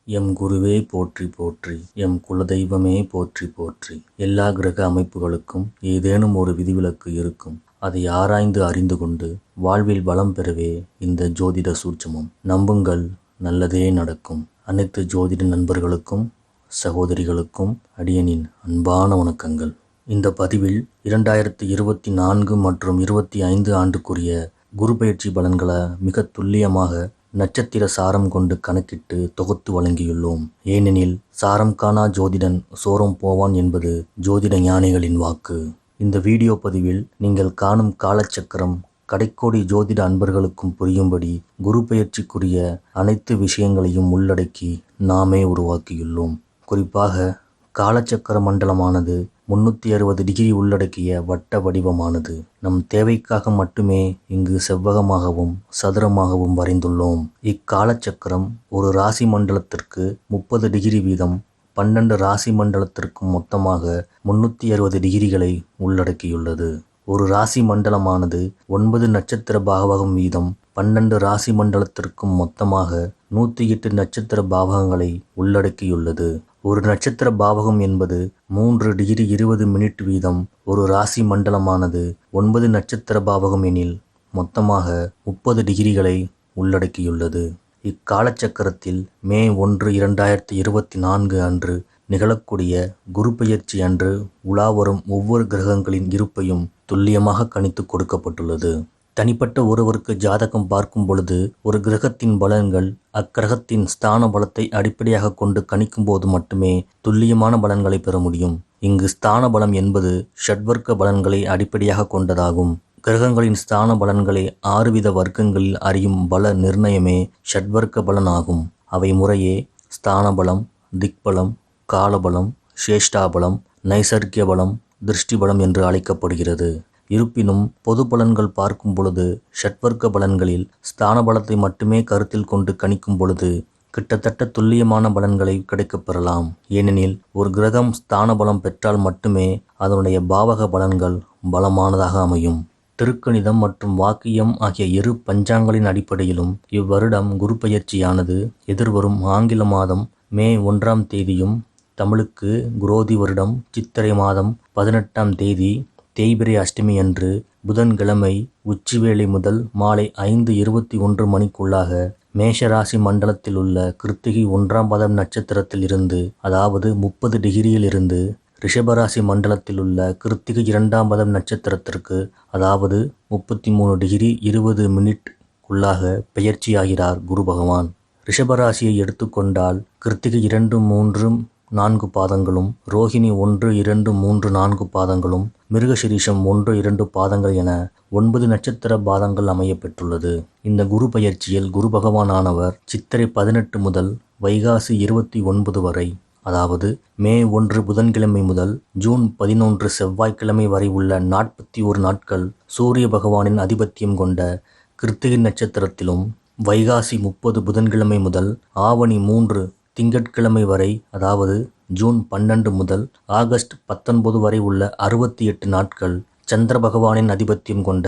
M குருவே போற்றி போற்றி, எம் குலதெய்வமே போற்றி போற்றி. எல்லா கிரக அமைப்புகளுக்கும் ஏதேனும் ஒரு விதிவிலக்கு இருக்கும். அதை ஆராய்ந்து அறிந்து கொண்டு வாழ்வில் வளம் பெறவே இந்த ஜோதிட சூட்சமம். நம்புங்கள், நல்லதே நடக்கும். அனைத்து ஜோதிட நண்பர்களுக்கும் சகோதரிகளுக்கும் அடியனின் அன்பான வணக்கங்கள். இந்த பதிவில் 2024 மற்றும் 25 ஆண்டுக்குரிய குரு பயிற்சி பலன்களை மிக துல்லியமாக நட்சத்திர சாரம் கொண்டு கணக்கிட்டு தொகுத்து வழங்கியுள்ளோம். ஏனெனில் சாரம் காணா ஜோதிடன் சோரம் போவான் என்பது ஜோதிட ஞானிகளின் வாக்கு. இந்த வீடியோ பதிவில் நீங்கள் காணும் காலச்சக்கரம் கடைக்கோடி ஜோதிட அன்பர்களுக்கும் புரியும்படி குரு பயிற்சிக்குரிய அனைத்து விஷயங்களையும் உள்ளடக்கி நாமே உருவாக்கியுள்ளோம். குறிப்பாக காலச்சக்கர மண்டலமானது 360 டிகிரி உள்ளடக்கிய வட்ட வடிவமானது. நம் தேவைக்காக மட்டுமே இங்கு செவ்வகமாகவும் சதுரமாகவும் வரைந்துள்ளோம். இக்காலச்சக்கரம் ஒரு ராசி மண்டலத்திற்கு 30 டிகிரி வீதம் 12 ராசி மண்டலத்திற்கும் மொத்தமாக 360 டிகிரிகளை உள்ளடக்கியுள்ளது. ஒரு ராசி மண்டலமானது 9 நட்சத்திர பாவகம் வீதம் 12 ராசி மண்டலத்திற்கும் மொத்தமாக 108 நட்சத்திர பாவகங்களை உள்ளடக்கியுள்ளது. ஒரு நட்சத்திர பாவகம் என்பது 3 டிகிரி 20 மினிட் வீதம். ஒரு ராசி மண்டலமானது 9 நட்சத்திர பாவகம் எனில் மொத்தமாக 30 டிகிரிகளை உள்ளடக்கியுள்ளது. இக்காலச்சக்கரத்தில் மே 1, 2024 அன்று நிகழக்கூடிய குரு பெயர்ச்சி அன்று உலாவரும் ஒவ்வொரு கிரகங்களின் இருப்பையும் துல்லியமாக கணித்து கொடுக்கப்பட்டுள்ளது. தனிப்பட்ட ஒருவருக்கு ஜாதகம் பார்க்கும் பொழுது ஒரு கிரகத்தின் பலன்கள் அக்கிரகத்தின் ஸ்தான பலத்தை அடிப்படையாக கொண்டு கணிக்கும் போது மட்டுமே துல்லியமான பலன்களை பெற முடியும். இங்கு ஸ்தான பலம் என்பது ஷட்வர்க்க பலன்களை அடிப்படையாக கொண்டதாகும். கிரகங்களின் ஸ்தான பலன்களை 6 வித வர்க்கங்களில் அறியும் பல நிர்ணயமே ஷட்வர்க்க பலன் ஆகும். அவை முறையே ஸ்தான பலம், திக்பலம், காலபலம், சேஷ்டாபலம், நைசர்கிய பலம், திருஷ்டி பலம் என்று அழைக்கப்படுகிறது. இருப்பினும் பொது பலன்கள் பார்க்கும் பொழுது ஷட்வர்க்க பலன்களில் ஸ்தான பலத்தை மட்டுமே கருத்தில் கொண்டு கணிக்கும் பொழுது கிட்டத்தட்ட துல்லியமான பலன்களை கிடைக்கப் பெறலாம். ஏனெனில் ஒரு கிரகம் ஸ்தான பலம் பெற்றால் மட்டுமே அதனுடைய பாவக பலன்கள் பலமானதாக அமையும். திருக்கணிதம் மற்றும் வாக்கியம் ஆகிய இரு பஞ்சாங்களின் அடிப்படையிலும் இவ்வருடம் குரு பெயர்ச்சியானது எதிர்வரும் ஆங்கில மாதம் மே 1ஆம் தேதியும், தமிழுக்கு குரோதி வருடம் சித்திரை மாதம் 18ஆம் தேதி தேய்பிரை அஷ்டமி அன்று புதன்கிழமை உச்சிவேளை முதல் மாலை 5:21 மணிக்குள்ளாக மேஷராசி மண்டலத்தில் உள்ள கிருத்திகை 1ஆம் பாதம் நட்சத்திரத்தில் இருந்து, அதாவது 30 டிகிரியில் இருந்து ரிஷபராசி மண்டலத்தில் உள்ள கிருத்திகை 2ஆம் பாதம் நட்சத்திரத்திற்கு, அதாவது 33 டிகிரி 20 மினிட் உள்ளாக பெயர்ச்சியாகிறார் குரு பகவான். ரிஷபராசியை எடுத்துக்கொண்டால் கிருத்திகை 2, 3, 4 பாதங்களும், ரோஹிணி 1, 2, 3, 4 பாதங்களும், மிருகசிரீஷம் 1, 2 பாதங்கள் என 9 நட்சத்திர பாதங்கள் அமைய பெற்றுள்ளது. இந்த குரு பயிற்சியில் குரு பகவானானவர் சித்திரை 18 முதல் வைகாசி 29 வரை, அதாவது மே 1 புதன்கிழமை முதல் ஜூன் 11 செவ்வாய்க்கிழமை வரை உள்ள 41 நாட்கள் சூரிய பகவானின் ஆதிபத்தியம் கொண்ட கிருத்திகை நட்சத்திரத்திலும், வைகாசி 30 புதன்கிழமை முதல் ஆவணி 3 திங்கட்கிழமை வரை, அதாவது ஜூன் 12 முதல் ஆகஸ்ட் 19 வரை உள்ள 68 நாட்கள் சந்திர பகவானின் ஆதிபத்தியம் கொண்ட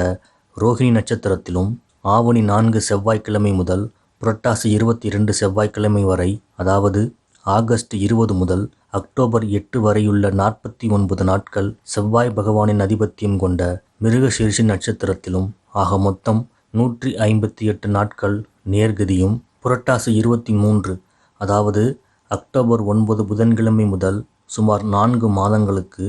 ரோஹிணி நட்சத்திரத்திலும், ஆவணி 4 செவ்வாய்க்கிழமை முதல் புரட்டாசி 22 செவ்வாய்க்கிழமை வரை, அதாவது ஆகஸ்ட் 20 முதல் அக்டோபர் 8 வரையுள்ள 49 நாட்கள் செவ்வாய் பகவானின் ஆதிபத்தியம் கொண்ட மிருகசீரிஷ நட்சத்திரத்திலும், ஆக மொத்தம் 158 நாட்கள் நேர்கதியும், புரட்டாசி 23, அதாவது அக்டோபர் 9 புதன்கிழமை முதல் சுமார் 4 மாதங்களுக்கு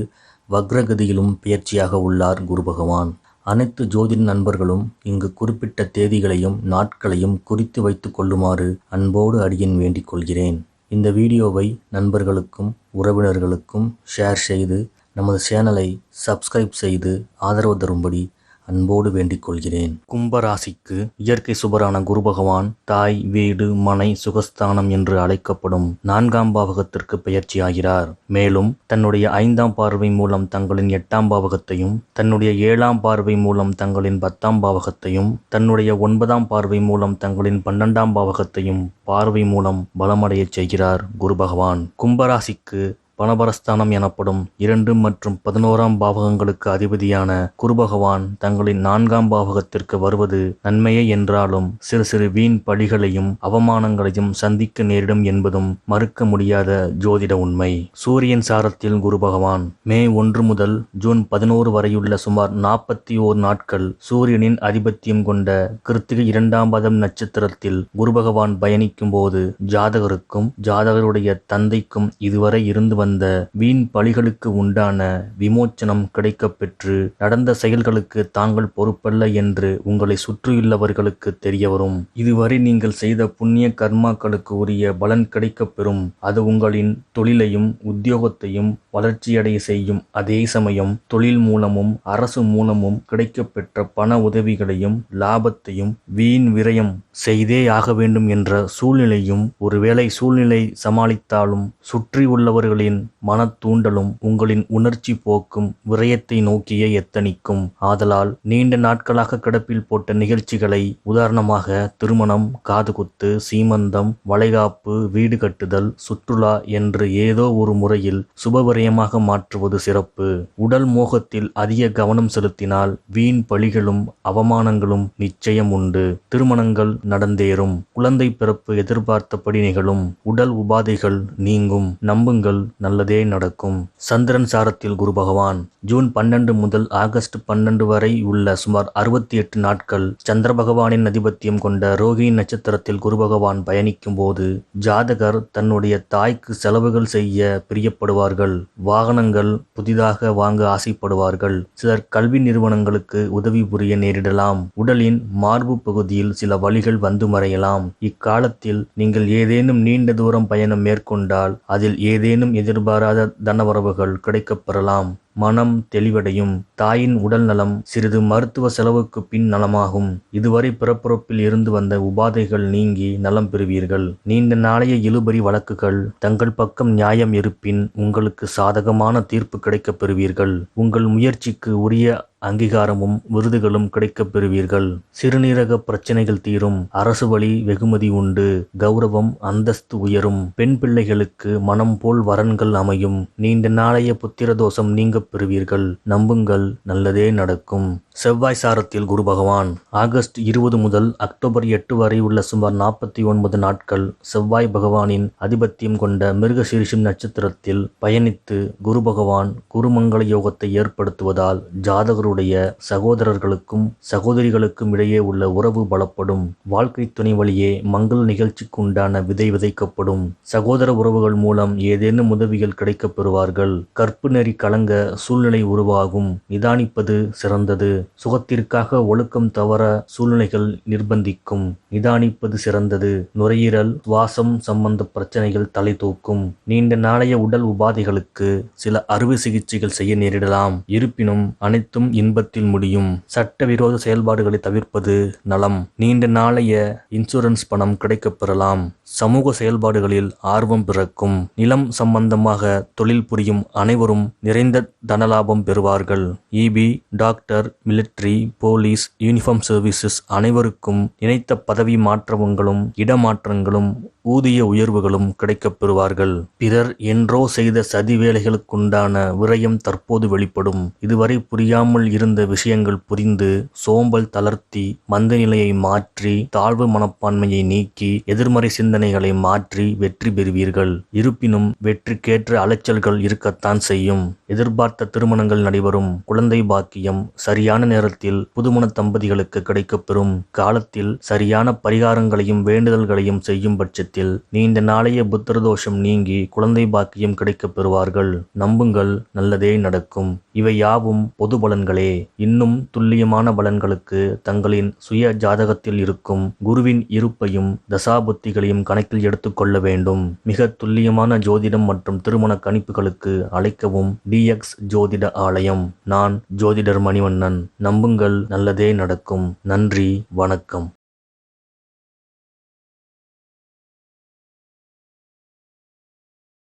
வக்ரகதியிலும் பெயர்ச்சியாக உள்ளார் குரு பகவான். அனைத்து ஜோதிட நண்பர்களும் இங்கு குறிப்பிட்ட தேதிகளையும் நாட்களையும் குறித்து வைத்துக் கொள்ளுமாறு அன்போடு அடியேன் வேண்டிக் கொள்கிறேன். இந்த வீடியோவை நண்பர்களுக்கும் உறவினர்களுக்கும் ஷேர் செய்து நமது சேனலை சப்ஸ்கிரைப் செய்து ஆதரவு தரும்படி அன்போடு வேண்டிக் கொள்கிறேன். கும்பராசிக்கு இயற்கை சுபரான குரு பகவான் தாய், வீடு, மனை, சுகஸ்தானம் என்று அழைக்கப்படும் 4ஆம் பாவகத்திற்கு பெயர்ச்சியாகிறார். மேலும் தன்னுடைய 5ஆம் பார்வை மூலம் தங்களின் 8ஆம் பாவகத்தையும், தன்னுடைய 7ஆம் பார்வை மூலம் தங்களின் 10ஆம் பாவகத்தையும், தன்னுடைய 9ஆம் பார்வை மூலம் தங்களின் 12ஆம் பாவகத்தையும் பார்வை மூலம் பலமடைய செய்கிறார் குரு பகவான். கும்பராசிக்கு பணபரஸ்தானம் எனப்படும் 2 மற்றும் 11ஆம் பாவகங்களுக்கு அதிபதியான குருபகவான் தங்களின் 4ஆம் பாவகத்திற்கு வருவது நன்மையே என்றாலும் சிறு சிறு வீண் பழிகளையும் அவமானங்களையும் சந்திக்க நேரிடும் என்பதும் மறுக்க முடியாத ஜோதிட உண்மை. சூரியன் சாரத்தில் குரு பகவான் மே 1 முதல் ஜூன் 11 வரையுள்ள சுமார் 41 நாட்கள் சூரியனின் ஆதிபத்தியம் கொண்ட கிருத்திகை 2ஆம் பாதம் நட்சத்திரத்தில் குரு பகவான் பயணிக்கும் போது ஜாதகருக்கும் ஜாதகருடைய தந்தைக்கும் இதுவரை இருந்து வந்த வீண் பழிகளுக்கு உண்டான விமோச்சனம் கிடைக்கப்பெற்று நடந்த செயல்களுக்கு தாங்கள் பொறுப்பல்ல என்று உங்களை சுற்றியுள்ளவர்களுக்கு தெரியவரும். இதுவரை நீங்கள் செய்த புண்ணிய கர்மாக்களுக்கு உரிய பலன் கிடைக்கப்பெறும். அது உங்களின் தொழிலையும் உத்தியோகத்தையும் வளர்ச்சியடைய செய்யும். அதே சமயம் தொழில் மூலமும் அரசு மூலமும் கிடைக்கப்பெற்ற பண உதவிகளையும் லாபத்தையும் வீண் விரயம் செய்தே ஆக வேண்டும் என்ற சூழ்நிலையும் ஒருவேளை சூழ்நிலை சமாளித்தாலும் சுற்றி உள்ளவர்களின் மன தூண்டலும் உங்களின் உணர்ச்சி போக்கும் விரயத்தை நோக்கியே எத்தனிக்கும். ஆதலால் நீண்ட நாட்களாக கிடப்பில் போட்ட நிகழ்ச்சிகளை உதாரணமாக திருமணம், காதுகுத்து, சீமந்தம், வளைகாப்பு, வீடு கட்டுதல், சுற்றுலா என்று ஏதோ ஒரு முறையில் சுபவிரயமாக மாற்றுவது சிறப்பு. உடல் மோகத்தில் அதிக கவனம் செலுத்தினால் வீண் பழிகளும் அவமானங்களும் நிச்சயம் உண்டு. திருமணங்கள் நடந்தேறும். குழந்தை பிறப்பு எதிர்பார்த்தபடி நிகழும். உடல் உபாதைகள் நீங்கும். நம்புங்கள், நல்லதே நடக்கும். சந்திரன் சாரத்தில் குரு பகவான் ஜூன் 12 முதல் ஆகஸ்ட் 12 வரை உள்ள சுமார் 68 நாட்கள் சந்திர பகவானின் அதிபத்தியம் கொண்ட ரோகிணி நட்சத்திரத்தில் குரு பகவான் பயணிக்கும் போது ஜாதகர் தன்னுடைய தாய்க்கு செலவுகள் செய்ய பிரியப்படுவார்கள். வாகனங்கள் புதிதாக வாங்க ஆசைப்படுவார்கள். சிலர் கல்வி நிறுவனங்களுக்கு உதவி புரிய நேரிடலாம். உடலின் மார்பு பகுதியில் சில வலிகள் வந்து மறையலாம். இக்காலத்தில் நீங்கள் ஏதேனும் நீண்ட தூரம் பயணம் மேற்கொண்டால் அதில் ஏதேனும் எதிர்பாராத தனவரவுகள் கிடைக்கப்பெறலாம். மனம் தெளிவடையும். தாயின் உடல் நலம் சிறிது மருத்துவ செலவுக்கு பின் நலமாகும். இதுவரை பிறப்புறுப்பில் இருந்து வந்த உபாதைகள் நீங்கி நலம் பெறுவீர்கள். நீண்ட நாளைய இழுபறி வழக்குகள் தங்கள் பக்கம் நியாயம் இருப்பின் உங்களுக்கு சாதகமான தீர்ப்பு கிடைக்கப் பெறுவீர்கள். உங்கள் முயற்சிக்கு உரிய அங்கீகாரமும் விருதுகளும் கிடைக்கப் பெறுவீர்கள். சிறுநீரக பிரச்சனைகள் தீரும். அரசு வழி வெகுமதி உண்டு. கௌரவம் அந்தஸ்து உயரும். பெண் பிள்ளைகளுக்கு மனம் போல் வரன்கள் அமையும். நீண்ட நாளைய புத்திர தோஷம் நீங்க பெறுவீர்கள். நம்புங்கள், நல்லதே நடக்கும். செவ்வாய் சாரத்தில் குரு பகவான் ஆகஸ்ட் 20 முதல் அக்டோபர் 8 வரை உள்ள சுமார் 49 நாட்கள் செவ்வாய் பகவானின் அதிபத்தியம் கொண்ட மிருகசீரிஷம் நட்சத்திரத்தில் பயணித்து குரு பகவான் குருமங்கள யோகத்தை ஏற்படுத்துவதால் ஜாதகருடைய சகோதரர்களுக்கும் சகோதரிகளுக்கும் இடையே உள்ள உறவு பலப்படும். வாழ்க்கை துணை வழியே மங்கள நிகழ்ச்சிக்கு உண்டான விதை விதைக்கப்படும். சகோதர உறவுகள் மூலம் ஏதேனும் உதவிகள் கிடைக்கப் பெறுவார்கள். கற்பு நெறி கலங்க சூழ்நிலை உருவாகும். நிதானிப்பது சிறந்தது. சுகத்திற்காக ஒழுக்கம் தவற சூழ்நிலைகள் நிர்பந்திக்கும். நிதானிப்பது சிறந்தது. நுரையீரல், சுவாசம் சம்பந்த பிரச்சனைகள் தலை தூக்கும். நீண்ட நாளைய உடல் உபாதைகளுக்கு சில அறுவை சிகிச்சைகள் செய்ய நேரிடலாம். இருப்பினும் அனைத்தும் இன்பத்தில் முடியும். சட்டவிரோத செயல்பாடுகளை தவிர்ப்பது நலம். நீண்ட நாளைய இன்சூரன்ஸ் பணம் கிடைக்கப் பெறலாம். சமூக செயல்பாடுகளில் ஆர்வம் பிறக்கும். நிலம் சம்பந்தமாக தொழில் புரியும் அனைவரும் நிறைந்த தனலாபம் பெறுவார்கள். EB, doctor, military, police, uniform services அனைவருக்கும் நினைத்த பதவி மாற்றங்களும் இடமாற்றங்களும் ஊதிய உயர்வுகளும் கிடைக்கப் பெறுவார்கள். பிறர் என்றோ செய்த சதி வேலைகளுக்குண்டான விரயம் தற்போது வெளிப்படும். இதுவரை புரியாமல் இருந்த விஷயங்கள் புரிந்து சோம்பல் தளர்த்தி மந்த நிலையை மாற்றி தாழ்வு மனப்பான்மையை நீக்கி எதிர்மறை சிந்தனைகளை மாற்றி வெற்றி பெறுவீர்கள். இருப்பினும் வெற்றிக்கேற்ற அலைச்சல்கள் இருக்கத்தான் செய்யும். எதிர்பார்த்த திருமணங்கள் நடைபெறும். குழந்தை பாக்கியம் சரியான நேரத்தில் புதுமண தம்பதிகளுக்கு கிடைக்கப்பெறும். காலத்தில் சரியான பரிகாரங்களையும் வேண்டுதல்களையும் செய்யும் பட்சத்தில் நீண்ட நாளைய புத்திரதோஷம் நீங்கி குழந்தை பாக்கியம் கிடைக்கப் பெறுவார்கள். நம்புங்கள், நல்லதே நடக்கும். இவை யாவும் பொது பலன்களே. இன்னும் துல்லியமான பலன்களுக்கு தங்களின் சுய ஜாதகத்தில் இருக்கும் குருவின் இருப்பையும் தசாபுத்திகளையும் கணக்கில் எடுத்துக்கொள்ள வேண்டும். மிக துல்லியமான ஜோதிடம் மற்றும் திருமண கணிப்புகளுக்கு அழைக்கவும் DX ஜோதிட ஆலயம். நான் ஜோதிடர் மணிவண்ணன். நம்புங்கள், நல்லதே நடக்கும். நன்றி, வணக்கம்.